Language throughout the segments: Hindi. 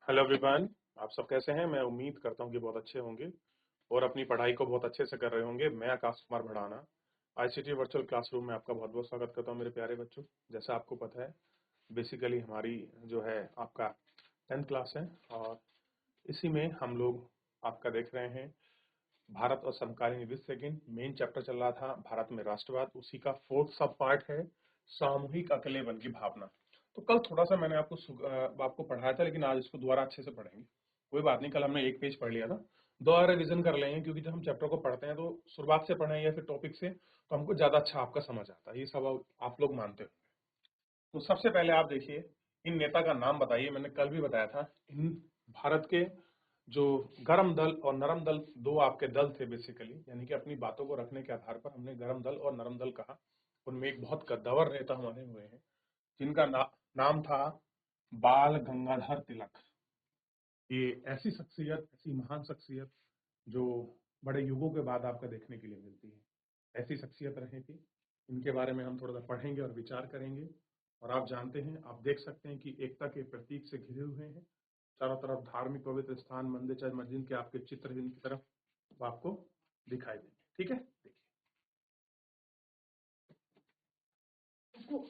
Hello everyone. आप सब कैसे हैं? मैं उम्मीद करता हूं कि बहुत अच्छे होंगे और अपनी पढ़ाई को बहुत अच्छे से कर रहे होंगे। मैं Akash Kumar Bhadana ICT virtual classroom में आपका बहुत बहुत स्वागत करता हूं मेरे प्यारे बच्चों। जैसा आपको पता है, बेसिकली हमारी जो है आपका 10th क्लास है और इसी में हम लोग आपका देख रहे हैं भारत और समकालीन विश्व के मेन चैप्टर चल रहा था भारत में राष्ट्रवाद, उसी का फोर्थ सब पार्ट है सामूहिक अकेलेपन की भावना। तो कल थोड़ा सा मैंने आपको पढ़ाया था, लेकिन आज इसको दोबारा अच्छे से पढ़ेंगे। कोई बात नहीं, कल हमने एक पेज पढ़ लिया था, दोबारा रिवीजन कर लेंगे, क्योंकि जब हम चैप्टर को पढ़ते हैं तो शुरुआत से पढ़ें या फिर टॉपिक से, तो हमको ज्यादा अच्छा आपका समझ आता है। ये सब आप लोग मानते हो। तो सबसे पहले आप देखिए, इन नेता का नाम बताइए। मैंने कल भी बताया था, इन भारत के जो गर्म दल और नरम दल, दो आपके दल थे बेसिकली, यानी कि अपनी बातों को रखने के आधार पर हमने गर्म दल और नरम दल कहा। उनमें एक बहुत कद्दावर नेता हमारे हुए हैं जिनका नाम था बाल गंगाधर तिलक। ये ऐसी शख्सियत, ऐसी महान शख्सियत जो बड़े युगों के बाद आपका देखने के लिए मिलती है, ऐसी शख्सियत रही थी। इनके बारे में हम थोड़ा सा पढ़ेंगे और विचार करेंगे। और आप जानते हैं, आप देख सकते हैं कि एकता के प्रतीक से घिरे हुए हैं चारों तरफ धार्मिक पवित्र स्थान, मंदिर चाहे मस्जिद के आपके चित्र इनकी तरफ आपको दिखाई देंगे। ठीक है, देखिए इसको।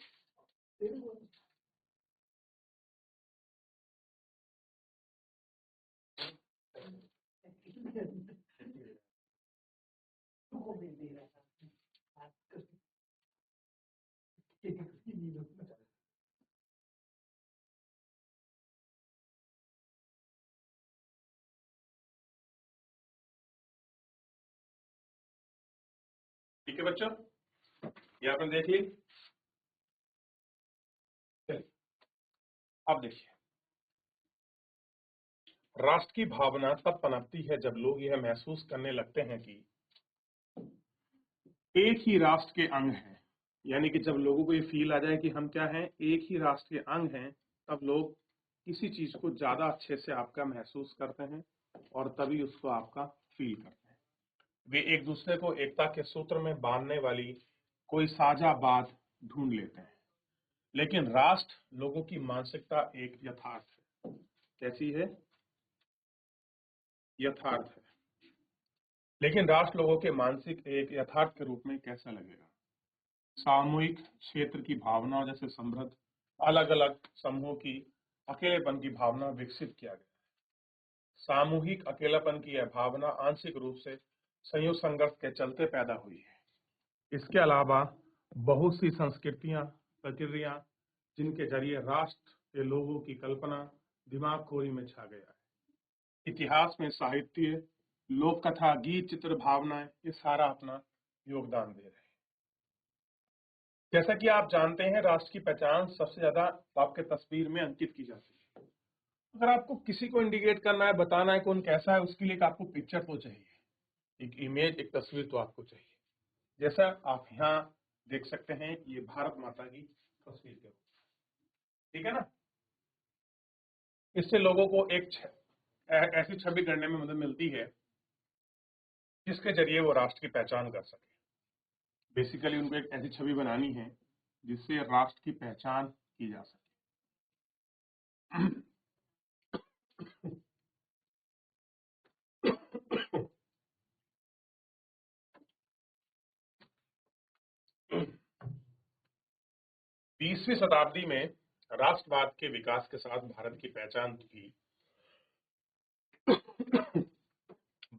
ठीक है बच्चों, ये आपने देख ली। चलिए अब देखिए, राष्ट्र की भावना तब पनपती है जब लोग यह महसूस करने लगते हैं कि एक ही राष्ट्र के अंग हैं। यानी कि जब लोगों को ये फील आ जाए कि हम क्या हैं, एक ही राष्ट्र के अंग हैं, तब लोग किसी चीज को ज्यादा अच्छे से आपका महसूस करते हैं और तभी उसको आपका फील करते हैं। वे एक दूसरे को एकता के सूत्र में बांधने वाली कोई साझा बात ढूंढ लेते हैं। लेकिन राष्ट्र लोगों की मानसिकता एक यथार्थ है। कैसी है? यथार्थ है। लेकिन राष्ट्र लोगों के मानसिक एक यथार्थ के रूप में कैसा लगेगा? सामूहिक क्षेत्र की भावना जैसे समृद्ध अलग अलग समूहों की अकेलेपन की भावना विकसित किया गया। सामूहिक अकेलापन की यह भावना आंशिक रूप से संयुक्त संघर्ष के चलते पैदा हुई है। इसके अलावा बहुत सी संस्कृतियां, प्रक्रिया जिनके जरिए राष्ट्र के लोगों की कल्पना दिमाग खोरी में छा गया है। इतिहास में साहित्य, लोक कथा, गीत, चित्र, भावनाएं, ये सारा अपना योगदान दे रहे हैं। जैसा कि आप जानते हैं, राष्ट्र की पहचान सबसे ज्यादा आपके तस्वीर में अंकित की जाती है। अगर आपको किसी को इंडिकेट करना है, बताना है कौन कैसा है, उसके लिए एक आपको पिक्चर तो चाहिए, एक इमेज, एक तस्वीर तो आपको चाहिए। जैसा आप यहाँ देख सकते हैं, ये भारत माता की तस्वीर के रूप में, ठीक है ना। इससे लोगों को एक ऐसी छवि करने में मदद मिलती है जिसके जरिए वो राष्ट्र की पहचान कर सके। बेसिकली उनको एक ऐसी छवि बनानी है जिससे राष्ट्र की पहचान की जा सके। 20वीं शताब्दी में राष्ट्रवाद के विकास के साथ भारत की पहचान भी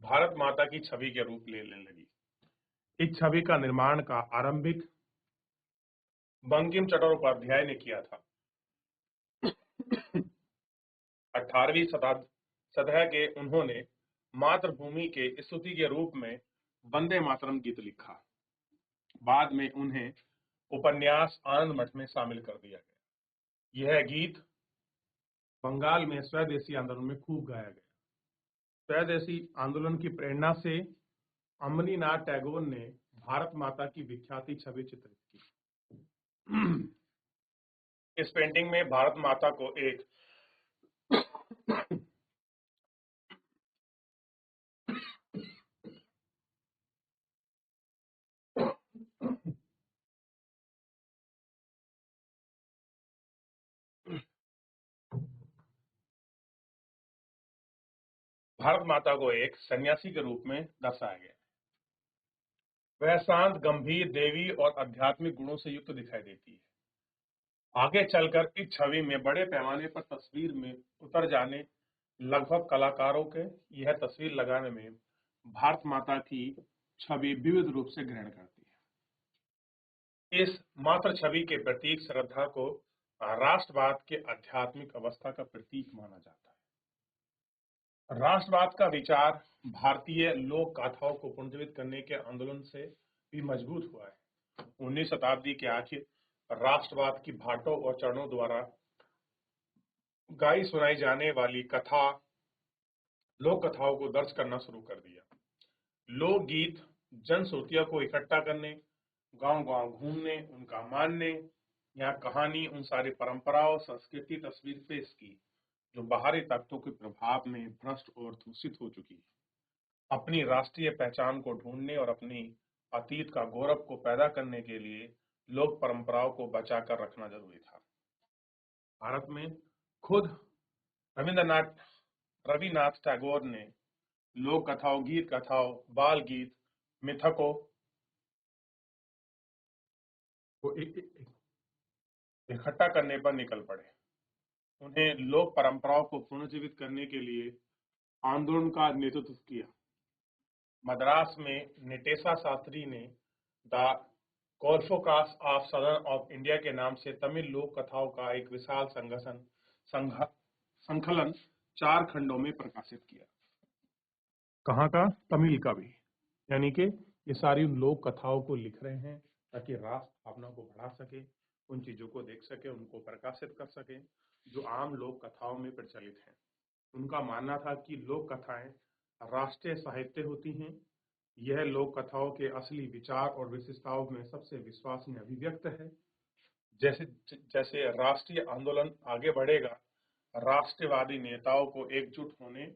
भारत माता की छवि के रूप लेने लगी। इस छवि का निर्माण का आरंभिक बंकिम चट्टोपाध्याय ने किया था। 18वीं सदी के उन्होंने मातृभूमि के स्तुति के रूप में वंदे मातरम गीत लिखा। बाद में उन्हें उपन्यास आनंद मठ में शामिल कर दिया गया। यह गीत बंगाल में स्वदेशी आंदोलन में खूब गाया गया। स्वदेशी आंदोलन की प्रेरणा से अमरीनाथ टैगोर ने भारत माता की विख्यात छवि चित्रित की। इस पेंटिंग में भारत माता को एक भारत माता को एक सन्यासी के रूप में दर्शाया गया। वह शांत, गंभीर, देवी और आध्यात्मिक गुणों से युक्त दिखाई देती है। आगे चलकर इस छवि में बड़े पैमाने पर तस्वीर में उतर जाने लगभग कलाकारों के यह तस्वीर लगाने में भारत माता की छवि विविध रूप से ग्रहण करती है। इस मात्र छवि के प्रतीक श्रद्धा को राष्ट्रवाद के आध्यात्मिक अवस्था का प्रतीक माना जाता है। राष्ट्रवाद का विचार भारतीय लोक गाथाओं को पुनर्जीवित करने के आंदोलन से भी मजबूत हुआ है। 19वीं शताब्दी के आखिर राष्ट्रवाद की भाटों और चरणों द्वारा गाई सुनाई जाने वाली लोक कथाओं को दर्ज करना शुरू कर दिया। लोकगीत जनश्रुतियों को इकट्ठा करने, गांव-गांव घूमने, उनका मानने, यहाँ कहानी उन सारी परंपराओं, संस्कृति तस्वीर पेश की जो बाहरी ताकतों के प्रभाव में भ्रष्ट और दूषित हो चुकी है। अपनी राष्ट्रीय पहचान को ढूंढने और अपनी अतीत का गौरव को पैदा करने के लिए लोक परंपराओं को बचाकर रखना जरूरी था। भारत में खुद रविंद्रनाथ रविनाथ टैगोर ने लोक कथाओं, गीत कथाओं, बाल गीत, मिथकों को इकट्ठा करने पर निकल पड़े। उन्हें लोक परंपराओं को पुनर्जीवित करने के लिए आंदोलन का नेतृत्व किया। मद्रास में निटेशा शास्त्री ने द कॉर्फोकास ऑफ सदर्न ऑफ इंडिया के नाम से तमिल लोक कथाओं का एक विशाल संकलन 4 खंडों में प्रकाशित किया। कहाँ का? तमिल का भी। यानी कि ये सारी उन लोक कथाओं को लिख रहे हैं ताकि राष्ट्र भावना को बढ़ा सके, उन चीजों को देख सके, उनको प्रकाशित कर सके जो आम लोक कथाओं में प्रचलित हैं। उनका मानना था कि लोक कथाएं राष्ट्रीय साहित्य होती हैं। यह लोक कथाओं के असली विचार और विशेषताओं में सबसे विश्वसनीय अभिव्यक्त है। जैसे जैसे राष्ट्रीय आंदोलन आगे बढ़ेगा, राष्ट्रवादी नेताओं को एकजुट होने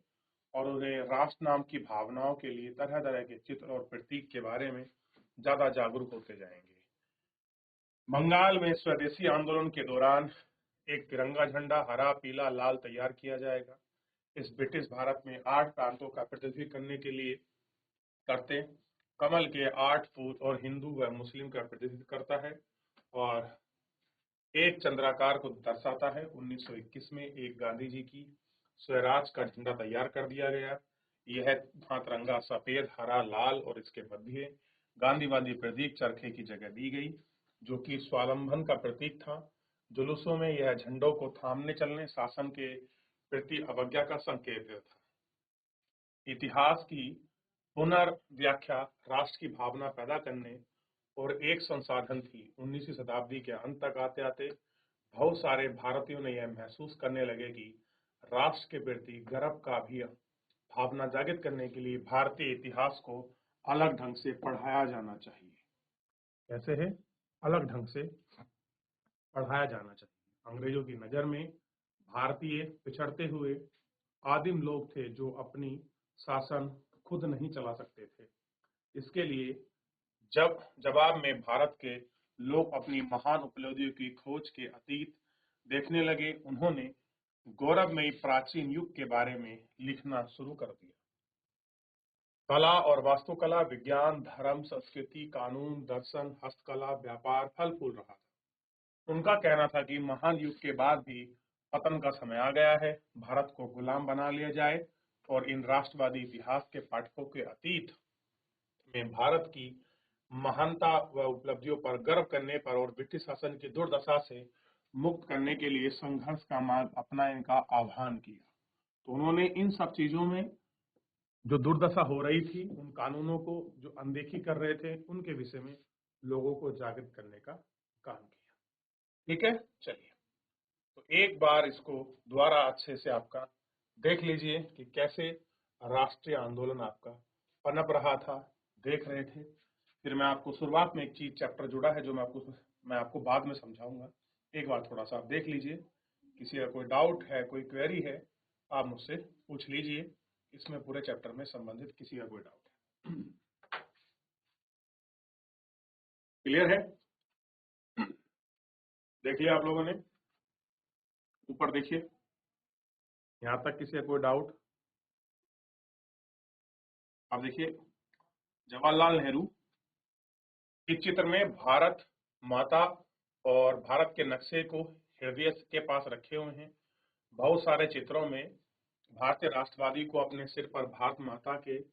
और उन्हें राष्ट्र नाम की भावनाओं के लिए तरह तरह के चित्र और प्रतीक के बारे में ज्यादा जागरूक होते जाएंगे। बंगाल में स्वदेशी आंदोलन के दौरान एक तिरंगा झंडा हरा, पीला, लाल तैयार किया जाएगा। इस ब्रिटिश भारत में 8 प्रांतों का प्रतिनिधित्व करने के लिए करते कमल के 8 फूल और हिंदू व मुस्लिम का प्रतिनिधित्व करता है और एक चंद्राकार को दर्शाता है। 1921 में एक गांधी जी की स्वराज का झंडा तैयार कर दिया गया। यह तिरंगा सफेद, हरा, लाल और इसके मध्य गांधीवादी प्रतीक चरखे की जगह दी गई जो कि स्वावलंबन का प्रतीक था। जुलूसों में यह झंडों को थामने चलने, शासन के प्रति अवज्ञा का संकेत था। इतिहास की पुनर्व्याख्या राष्ट्र की भावना पैदा करने और एक संसाधन थी। 19वीं शताब्दी के अंत तक आते आते बहुत सारे भारतीयों ने यह महसूस करने लगे कि राष्ट्र के प्रति गर्व का भी भावना जागृत करने के लिए भारतीय इतिहास को अलग ढंग से पढ़ाया जाना चाहिए। कैसे है? अलग ढंग से पढ़ाया जाना चाहिए। अंग्रेजों की नजर में भारतीय पिछड़ते हुए आदिम लोग थे जो अपनी शासन खुद नहीं चला सकते थे। इसके लिए जब जवाब में भारत के लोग अपनी महान उपलब्धियों की खोज के अतीत देखने लगे, उन्होंने गौरवमयी प्राचीन युग के बारे में लिखना शुरू कर दिया। कला और वास्तुकला, विज्ञान, धर्म, संस्कृति, कानून, दर्शन, हस्तकला, व्यापार फल फूल रहा था। उनका कहना था कि महान युग के बाद भी पतन का समय आ गया है। भारत को गुलाम बना लिया जाए और इन राष्ट्रवादी इतिहास के पाठकों के अतीत में भारत की महानता व उपलब्धियों पर गर्व करने पर और ब्रिटिश शासन की दुर्दशा से मुक्त करने के लिए संघर्ष का मार्ग अपनाने का आह्वान किया। तो उन्होंने इन सब चीजों में जो दुर्दशा हो रही थी, उन कानूनों को जो अनदेखी कर रहे थे, उनके विषय में लोगों को जागृत करने का काम किया। ठीक है, चलिए तो एक बार इसको दोबारा अच्छे से आपका देख लीजिए कि कैसे राष्ट्रीय आंदोलन आपका पनप रहा था, देख रहे थे। फिर मैं आपको शुरुआत में एक चीज चैप्टर जुड़ा है जो मैं आपको बाद में समझाऊंगा। एक बार थोड़ा सा आप देख लीजिए। किसी का कोई डाउट है, कोई क्वेरी है, आप मुझसे पूछ लीजिए। इसमें पूरे चैप्टर में संबंधित किसी का कोई डाउट है। क्लियर है? देख लिया आप लोगों ने? ऊपर देखिए, यहाँ तक किसी का कोई डाउट? अब देखिए, जवाहरलाल नेहरू इस चित्र में भारत माता और भारत के नक्शे को हृदय के पास रखे हुए हैं। बहुत सारे चित्रों में भारतीय राष्ट्रवादी को अपने सिर पर भारत माता के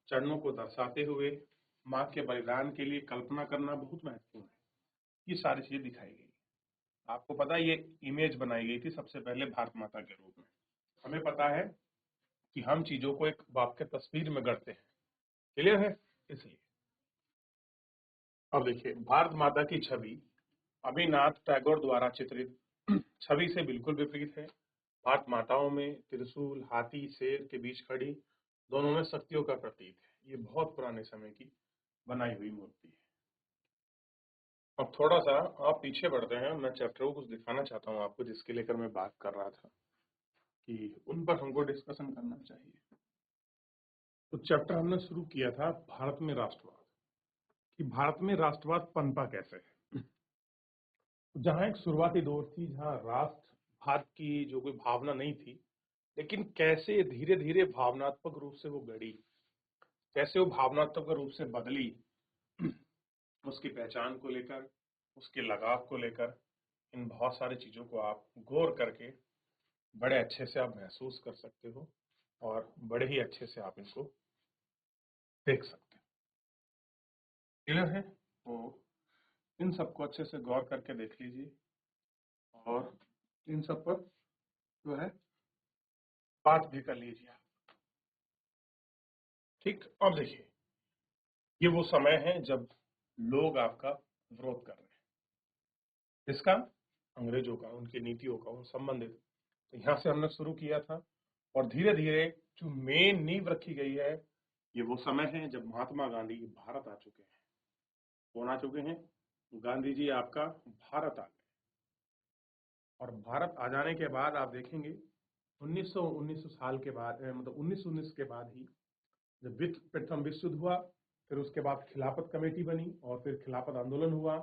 चरणों को दर्शाते हुए मां के बलिदान के लिए कल्पना करना बहुत महत्वपूर्ण है। ये सारी चीजें दिखाई गई। आपको पता है, ये इमेज बनाई गई थी सबसे पहले भारत माता के रूप में। हमें पता है कि हम चीजों को एक वाक्य तस्वीर में गढ़ते हैं। क्लियर है? इसलिए अब देखिए, भारत माता की छवि अभिनाथ टैगोर द्वारा चित्रित छवि से बिल्कुल विपरीत है। भारत माताओं में त्रिशूल, हाथी, शेर के बीच खड़ी दोनों में शक्तियों का प्रतीक है। ये बहुत पुराने समय की बनाई हुई मूर्ति है। अब थोड़ा सा आप पीछे बढ़ते हैं। मैं चैप्टर को कुछ दिखाना चाहता हूँ आपको, जिसके लेकर मैं बात कर रहा था कि उन पर हमको डिस्कशन करना चाहिए। तो चैप्टर हमने शुरू किया था भारत में राष्ट्रवाद, कि भारत में राष्ट्रवाद पनपा कैसे है। जहां एक शुरुआती दौर थी, जहां राष्ट्र भारत की जो कोई भावना नहीं थी, लेकिन कैसे धीरे धीरे भावनात्मक रूप से वो गढ़ी, कैसे वो भावनात्मक रूप से बदली, उसकी पहचान को लेकर, उसके लगाव को लेकर, इन बहुत सारी चीजों को आप गौर करके बड़े अच्छे से आप महसूस कर सकते हो और बड़े ही अच्छे से आप इनको देख सकते हो। क्लियर है? तो इन सबको अच्छे से गौर करके देख लीजिए और इन सब पर जो है बात भी कर लीजिए। ठीक, अब देखिए, ये वो समय है जब लोग आपका विरोध कर रहे हैं। इसका अंग्रेजों का, उनकी नीतियों का, उन संबंधित। तो यहाँ से हमने शुरू किया था और धीरे धीरे जो मेन नींव रखी गई है, ये वो समय है जब महात्मा गांधी भारत आ चुके हैं। कौन आ चुके हैं? गांधी जी आपका भारत आ गए। और भारत आ जाने के बाद आप देखेंगे 1900 साल के बाद, मतलब 1919 के बाद ही जब प्रथम विश्व युद्ध हुआ, फिर उसके बाद खिलाफत कमेटी बनी और फिर खिलाफत आंदोलन हुआ।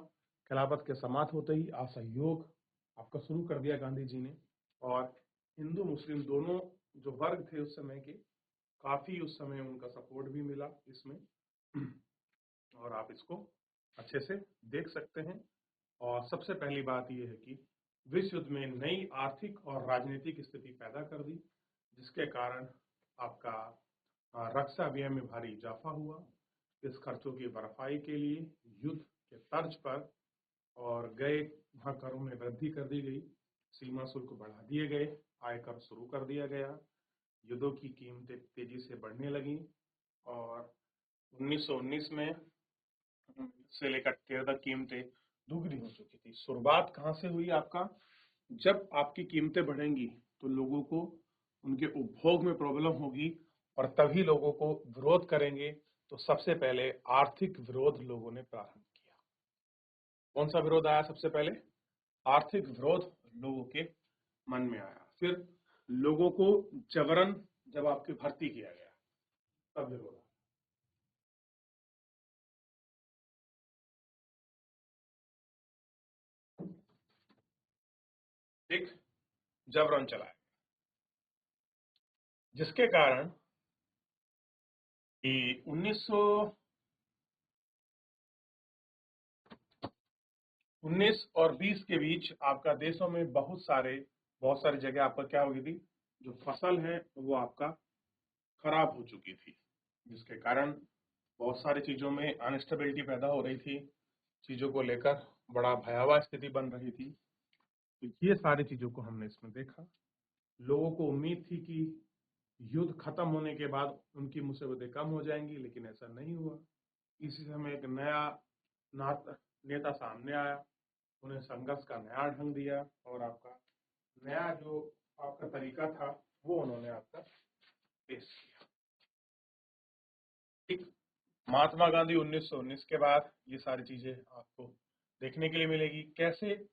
खिलाफत के समाप्त होते ही असहयोग आपका शुरू कर दिया गांधी जी ने। और हिंदू मुस्लिम दोनों जो वर्ग थे उस समय के, काफी उस समय उनका सपोर्ट भी मिला इसमें। और आप इसको अच्छे से देख सकते हैं। और सबसे पहली बात यह है कि विश्व युद्ध में नई आर्थिक और राजनीतिक स्थिति पैदा कर दी, जिसके कारण आपका रक्षा व्यय में भारी इजाफा हुआ। इस खर्चों की भरपाई के लिए युद्ध के तर्ज पर और गए वहां करों में वृद्धि कर दी गई, सीमा शुल्क बढ़ा दिए गए, आयकर शुरू कर दिया गया, युद्धों की कीमतें तेजी से बढ़ने लगी। और 1919 में से लेकर 13 तक कीमतें दुगनी हो चुकी थी। शुरुआत कहाँ से हुई आपका? जब आपकी कीमतें बढ़ेंगी तो लोगों को उनके उपभोग में प्रॉब्लम होगी और तभी लोगों को विरोध करेंगे। तो सबसे पहले आर्थिक विरोध लोगों ने प्रारंभ किया। कौन सा विरोध आया सबसे पहले? आर्थिक विरोध लोगों के मन में आया। फिर लोगों को जबरन जब आपकी भर्ती किया गया, तब विरोध आया। ठीक, जबरन चलाया, जिसके कारण कि 1919 और 20 के बीच आपका देशों में बहुत सारी जगह आपका क्या हो गई थी, जो फसल है वो आपका खराब हो चुकी थी, जिसके कारण बहुत सारी चीजों में अनस्टेबिलिटी पैदा हो रही थी, चीजों को लेकर बड़ा भयावह स्थिति बन रही थी। तो ये सारी चीजों को हमने इसमें देखा। लोगों को उम्मीद थी कि युद्ध खत्म होने के बाद उनकी मुसीबतें कम हो जाएंगी, लेकिन ऐसा नहीं हुआ। इसी समय एक नया नेता सामने आया, उन्हें संघर्ष का नया ढंग दिया और आपका नया जो आपका तरीका था वो उन्होंने आपका पेश किया। ठीक, महात्मा गांधी 1919 के बाद ये सारी चीजें आपको देखने के लिए मिलेगी। कैसे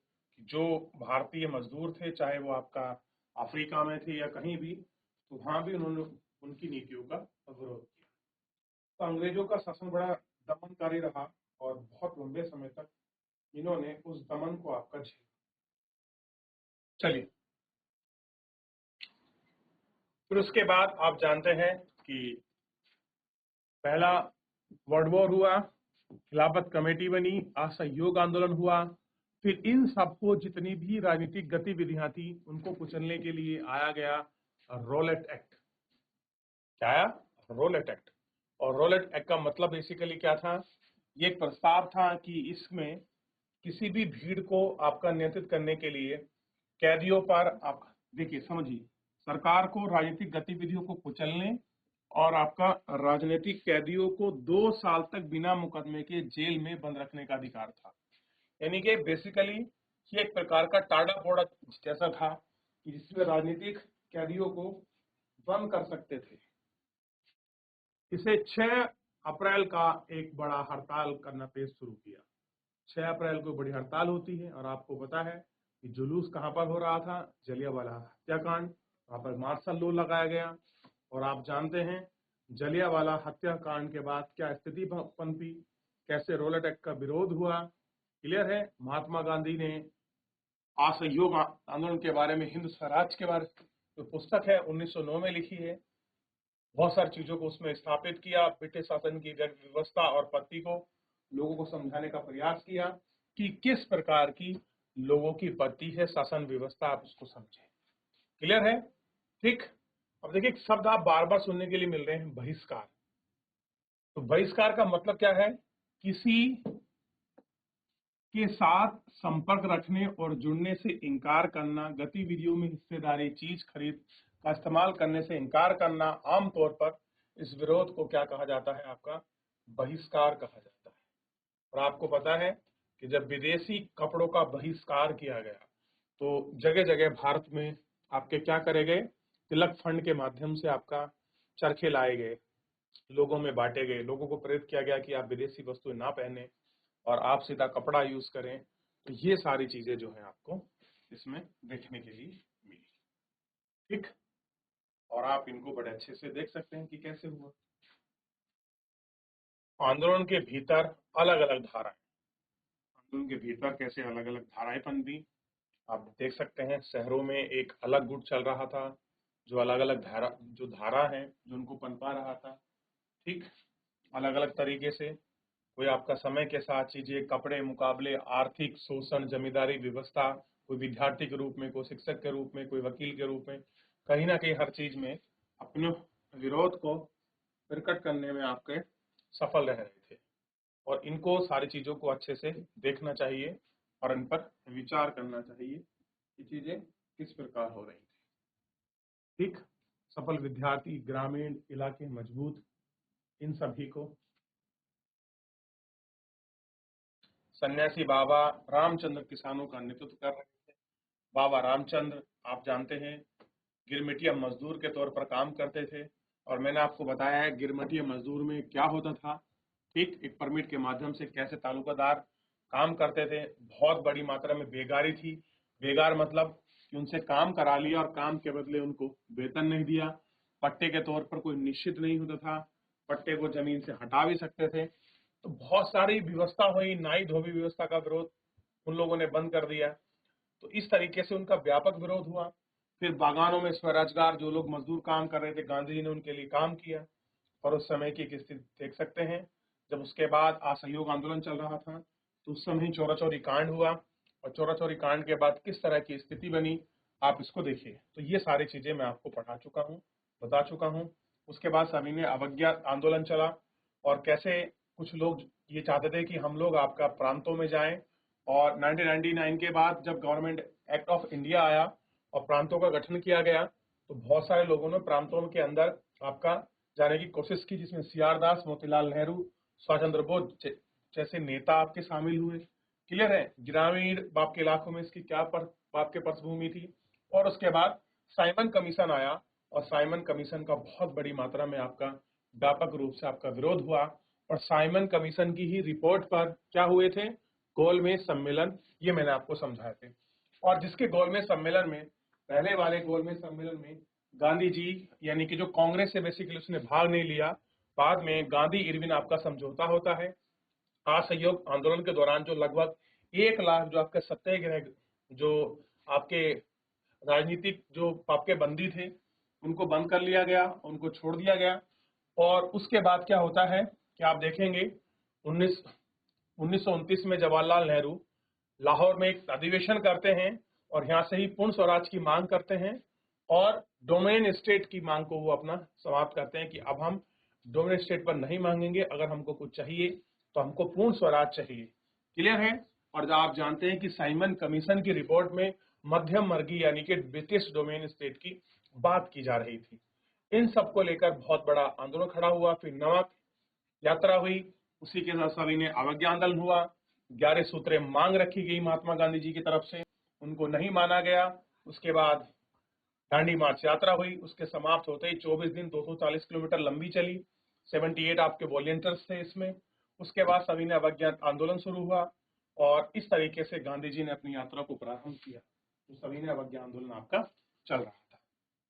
जो भारतीय मजदूर थे, चाहे वो आपका अफ्रीका में थे या कहीं भी, तो वहां भी उन्होंने उनकी नीतियों का विरोध किया। तो अंग्रेजों का शासन बड़ा दमनकारी रहा और बहुत लंबे समय तक इन्होंने उस दमन को आपका झेला। चलिए, फिर उसके बाद आप जानते हैं कि पहला वर्ल्ड वॉर हुआ, खिलाफत कमेटी बनी, असहयोग आंदोलन हुआ, फिर इन सबको जितनी भी राजनीतिक गतिविधियां थी उनको कुचलने के लिए आया गया रोलेट एक्ट। क्या आया? Rowlatt Act. और रोलेट एक्ट का मतलब बेसिकली क्या था? ये एक प्रस्ताव था कि इसमें किसी भी भीड़ को आपका नियंत्रित करने के लिए कैदियों पर आप देखिए, समझिए, सरकार को राजनीतिक गतिविधियों को कुचलने और आपका राजनीतिक कैदियों को 2 साल तक बिना मुकदमे के जेल में बंद रखने का अधिकार था। यानी कि बेसिकली ये एक प्रकार का टाड़ा फोड़ा जैसा था कि जिसमें राजनीतिक कैदियों को बंद कर सकते थे। इसे 6 अप्रैल का एक बड़ा हड़ताल करना पेश शुरू किया। 6 अप्रैल को बड़ी हड़ताल होती है और आपको पता है कि जुलूस कहां पर हो रहा था? जलियांवाला हत्याकांड, वहां पर मार्शल लॉ लगाया गया। और आप जानते हैं जलियांवाला हत्याकांड के बाद क्या स्थिति पनपी, कैसे रोलेट एक्ट का विरोध हुआ। क्लियर है? महात्मा गांधी ने असहयोग आंदोलन के बारे में, हिंद स्वराज के बारे में जो पुस्तक है 1909 में लिखी है, बहुत सारी चीजों को उसमें स्थापित किया। ब्रिटिश शासन की व्यवस्था और पद्धति को लोगों को समझाने का प्रयास किया कि किस प्रकार की लोगों की पद्धति है, शासन व्यवस्था, आप उसको समझें। क्लियर है? ठीक। अब देखिए, शब्द आप बार बार सुनने के लिए मिल रहे हैं, बहिष्कार। तो बहिष्कार का मतलब क्या है? किसी के साथ संपर्क रखने और जुड़ने से इनकार करना, गतिविधियों में हिस्सेदारी, चीज खरीद का इस्तेमाल करने से इनकार करना। आमतौर पर इस विरोध को क्या कहा जाता है? आपका बहिष्कार कहा जाता है। और आपको पता है कि जब विदेशी कपड़ों का बहिष्कार किया गया तो जगह जगह भारत में आपके क्या करे गए? तिलक फंड के माध्यम से आपका चरखे लाए गए, लोगों में बांटे गए, लोगों को प्रेरित किया गया कि आप विदेशी वस्तुएं ना पहने और आप सीधा कपड़ा यूज करें। तो ये सारी चीजें जो है आपको इसमें देखने के लिए मिली। ठीक। और आप इनको बड़े अच्छे से देख सकते हैं कि कैसे हुआ। आंदोलन के भीतर अलग अलग धाराएं, आंदोलन के भीतर कैसे अलग अलग धाराएं बनती आप देख सकते हैं। शहरों में एक अलग गुट चल रहा था, जो अलग अलग धारा है जो उनको पनपा रहा था। ठीक। अलग अलग तरीके से कोई आपका समय के साथ चीजें, कपड़े, मुकाबले, आर्थिक शोषण, जमींदारी व्यवस्था, कोई विद्यार्थी के रूप में, कोई शिक्षक के रूप में, कोई वकील के रूप में, कहीं ना कहीं हर चीज में अपने विरोध को प्रकट करने में आपके सफल रह रहे थे। और इनको सारी चीजों को अच्छे से देखना चाहिए और इन पर विचार करना चाहिए कि चीजें किस प्रकार हो रही थी। ठीक। सफल विद्यार्थी, ग्रामीण इलाके मजबूत, इन सभी को सन्यासी बाबा रामचंद्र किसानों का नेतृत्व कर रहे थे। बाबा रामचंद्र आप जानते हैं गिरमिटिया मजदूर के तौर पर काम करते थे। और मैंने आपको बताया है गिरमिटिया मजदूर में क्या होता था। ठीक। एक परमिट के माध्यम से कैसे तालुकादार काम करते थे। बहुत बड़ी मात्रा में बेगारी थी। बेगार मतलब कि उनसे काम करा लिया और काम के बदले उनको वेतन नहीं दिया। पट्टे के तौर पर कोई निश्चित नहीं होता था, पट्टे को जमीन से हटा भी सकते थे। तो बहुत सारी व्यवस्था हुई, नाई धोबी व्यवस्था का विरोध उन लोगों ने बंद कर दिया। तो इस तरीके से उनका व्यापक विरोध हुआ। फिर बागानों में स्वरोजगार, जो लोग मजदूर काम कर रहे थे, गांधी जी ने उनके लिए काम किया। और उस समय की एक स्थिति देख सकते हैं, जब उसके बाद असहयोग आंदोलन चल रहा था तो उस समय चौरा चौरी कांड हुआ। और चौरा चौरी कांड के बाद किस तरह की स्थिति बनी, आप इसको देखिए। तो ये सारी चीजें मैं आपको पढ़ा चुका हूँ, बता चुका हूँ। उसके बाद सभी ने अवज्ञा आंदोलन चला और कैसे कुछ लोग ये चाहते थे कि हम लोग आपका प्रांतों में जाएं। और 1999 के बाद जब गवर्नमेंट एक्ट ऑफ इंडिया आया और प्रांतों का गठन किया गया तो बहुत सारे लोगों ने प्रांतों के अंदर आपका जाने की कोशिश की, जिसमें सीआर दास, मोतीलाल नेहरू, सुभाष चंद्र बोस जैसे नेता आपके शामिल हुए। क्लियर है? ग्रामीण आपके इलाकों में इसकी क्या आपके पृष्ठभूमि थी। और उसके बाद साइमन कमीशन आया और साइमन कमीशन का बहुत बड़ी मात्रा में आपका व्यापक रूप से आपका विरोध हुआ। और साइमन कमीशन की ही रिपोर्ट पर क्या हुए थे? गोलमेज सम्मेलन, ये मैंने आपको समझाए थे। और जिसके गोलमेज सम्मेलन में, पहले वाले गोलमेज सम्मेलन में गांधी जी यानी कि जो कांग्रेस से बेसिकली उसने भाग नहीं लिया। बाद में गांधी इरविन आपका समझौता होता है। असहयोग आंदोलन के दौरान जो लगभग 1 लाख जो आपके सत्याग्रह, जो आपके राजनीतिक जो आपके बंदी थे, उनको बंद कर लिया गया, उनको छोड़ दिया गया। और उसके बाद क्या होता है कि आप देखेंगे 1929 में जवाहरलाल नेहरू लाहौर में एक अधिवेशन करते हैं और यहाँ से ही पूर्ण स्वराज की मांग करते हैं और डोमिनियन स्टेट की मांग को वो अपना समाप्त करते हैं कि अब हम डोमिनियन स्टेट पर नहीं मांगेंगे, अगर हमको कुछ चाहिए तो हमको पूर्ण स्वराज चाहिए। क्लियर है। और जब आप जानते हैं कि साइमन कमीशन की रिपोर्ट में मध्यम वर्गीय यानी कि ब्रिटिश डोमिनियन स्टेट की बात की जा रही थी। इन सबको लेकर बहुत बड़ा आंदोलन खड़ा हुआ। फिर नमक यात्रा हुई, उसी के साथ सविनय अवज्ञा आंदोलन हुआ। 11 सूत्रें मांग रखी गई महात्मा गांधी जी की तरफ से, उनको नहीं माना गया। उसके बाद दांडी मार्च यात्रा हुई, उसके समाप्त होते ही 24 दिन 240 किलोमीटर लंबी चली। 78 आपके वॉलंटियर्स थे इसमें। उसके बाद सविनय अवज्ञा आंदोलन शुरू हुआ और इस तरीके से गांधी जी ने अपनी यात्रा को प्रारंभ किया। तो सविनय अवज्ञा आंदोलन आपका चल रहा था।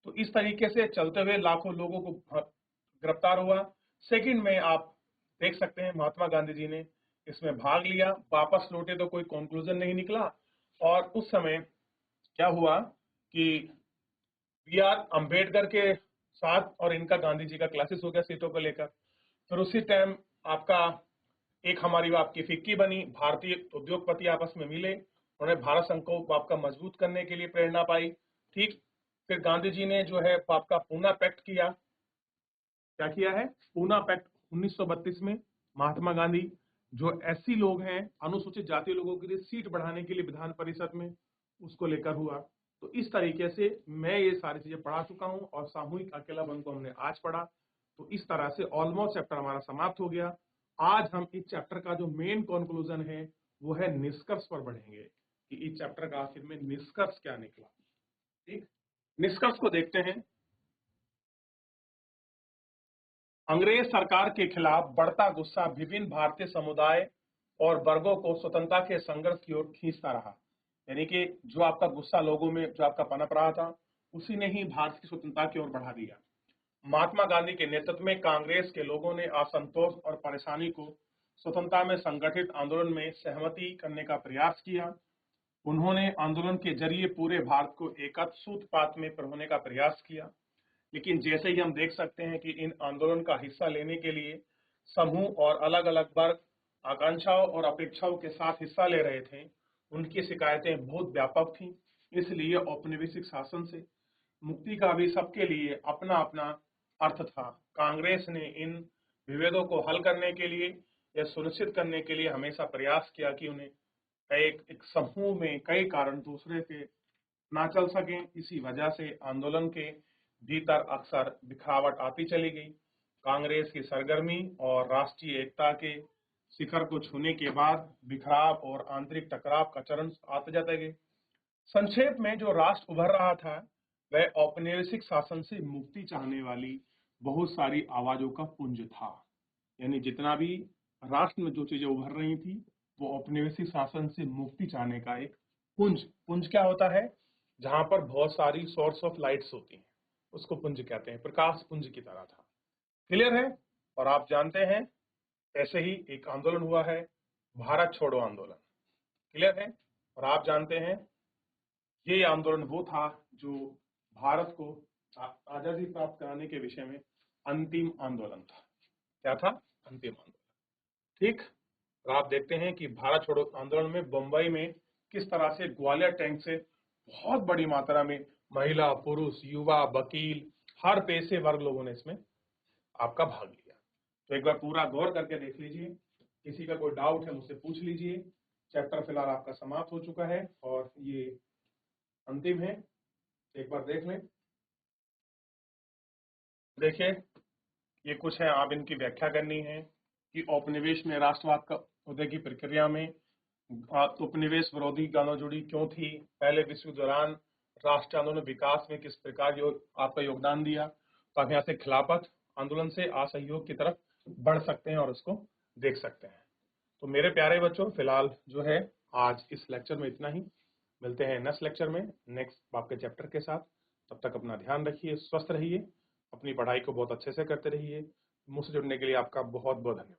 तो इस तरीके से चलते हुए लाखों लोगों को गिरफ्तार हुआ। सेकंड में आप देख सकते हैं महात्मा गांधी जी ने इसमें भाग लिया, वापस लौटे तो कोई कंक्लूजन नहीं निकला। और उस समय क्या हुआ कि बी आर अम्बेडकर के साथ और इनका गांधी जी का क्लासेस हो गया सीटों को लेकर। फिर उसी टाइम आपका एक हमारी आपकी फिक्की बनी, भारतीय उद्योगपति आपस में मिले, उन्होंने भारत संघ को आपका मजबूत करने के लिए प्रेरणा पाई। ठीक। फिर गांधी जी ने जो है आपका पूना पैक्ट किया। क्या किया है? पूना पैक्ट 1932 में। महात्मा गांधी जो एससी लोग हैं, अनुसूचित जाति लोगों के लिए सीट बढ़ाने के लिए विधान परिषद में, उसको लेकर हुआ। तो इस तरीके से मैं ये सारी चीजें पढ़ा चुका हूं और सामूहिक अकेलापन को हमने आज पढ़ा। तो इस तरह से ऑलमोस्ट चैप्टर हमारा समाप्त हो गया। आज हम इस चैप्टर का जो मेन कंक्लूजन है वो है निष्कर्ष पर बढ़ेंगे कि इस चैप्टर का आखिर में निष्कर्ष क्या निकला। ठीक, निष्कर्ष को देखते हैं। अंग्रेज सरकार के खिलाफ बढ़ता गुस्सा विभिन्न भारतीय समुदाय और वर्गों को स्वतंत्रता के संघर्ष की ओर खींचता रहा। यानी कि जो आपका गुस्सा लोगों में जो आपका पनप रहा था, उसी ने ही भारत की स्वतंत्रता की ओर बढ़ा दिया। महात्मा गांधी के नेतृत्व में कांग्रेस के लोगों ने असंतोष और परेशानी को स्वतंत्रता में संगठित आंदोलन में सहमति करने का प्रयास किया। उन्होंने आंदोलन के जरिए पूरे भारत को एकत्र सूत्रपात में पिरोने का प्रयास किया। लेकिन जैसे ही हम देख सकते हैं कि इन आंदोलन का हिस्सा लेने के लिए समूह और अलग अलग वर्ग आकांक्षाओं और अपेक्षाओं के साथ हिस्सा ले रहे थे, उनकी शिकायतें बहुत व्यापक थीं। इसलिए औपनिवेशिक शासन से मुक्ति का भी सबके लिए अपना अपना अर्थ था। कांग्रेस ने इन विभेदों को हल करने के लिए या सुनिश्चित करने के लिए हमेशा प्रयास किया कि उन्हें एक समूह में कई कारण दूसरे के ना चल सके। इसी वजह से आंदोलन के भीतर अक्सर बिखरावट आती चली गई। कांग्रेस की सरगर्मी और राष्ट्रीय एकता के शिखर को छूने के बाद बिखराव और आंतरिक टकराव का चरण आते जाते गए। संक्षेप में जो राष्ट्र उभर रहा था वह औपनिवेशिक शासन से मुक्ति चाहने वाली बहुत सारी आवाजों का पुंज था। यानी जितना भी राष्ट्र में जो चीजें उभर रही थी वो औपनिवेशिक शासन से मुक्ति चाहने का एक पुंज। पुंज क्या होता है? जहां पर बहुत सारी सोर्स ऑफ लाइट्स होती हैं, उसको पुंज कहते हैं। प्रकाश पुंज की तरह था। क्लियर है। और आप जानते हैं ऐसे ही एक आंदोलन हुआ है, भारत छोड़ो आंदोलन। क्लियर है। और आप जानते हैं ये आंदोलन वो था जो भारत को आजादी प्राप्त कराने के विषय में अंतिम आंदोलन था। क्या था? अंतिम आंदोलन। ठीक। और आप देखते हैं कि भारत छोड़ो आंदोलन में बंबई में किस तरह से ग्वालियर टैंक से बहुत बड़ी मात्रा में महिला, पुरुष, युवा, वकील, हर पेशे वर्ग लोगों ने इसमें आपका भाग लिया। तो एक बार पूरा गौर करके देख लीजिए। किसी का कोई डाउट है मुझसे पूछ लीजिए। चैप्टर फिलहाल आपका समाप्त हो चुका है और ये अंतिम है। एक बार देख लें। देखिए ये कुछ है, आप इनकी व्याख्या करनी है कि औपनिवेश में राष्ट्रवाद का उदय की प्रक्रिया में उपनिवेश विरोधी गानों जुड़ी क्यों थी, पहले विश्व युद्ध दौरान राष्ट्रीय आंदोलन विकास में किस प्रकार आपका योगदान दिया, तो आप यहाँ से खिलाफत आंदोलन से असहयोग की तरफ बढ़ सकते हैं और उसको देख सकते हैं। तो मेरे प्यारे बच्चों फिलहाल जो है आज इस लेक्चर में इतना ही। मिलते हैं नेक्स्ट लेक्चर में नेक्स्ट आपके चैप्टर के साथ। तब तक अपना ध्यान रखिए, स्वस्थ रहिए, अपनी पढ़ाई को बहुत अच्छे से करते रहिए। मुझसे जुड़ने के लिए आपका बहुत बहुत धन्यवाद।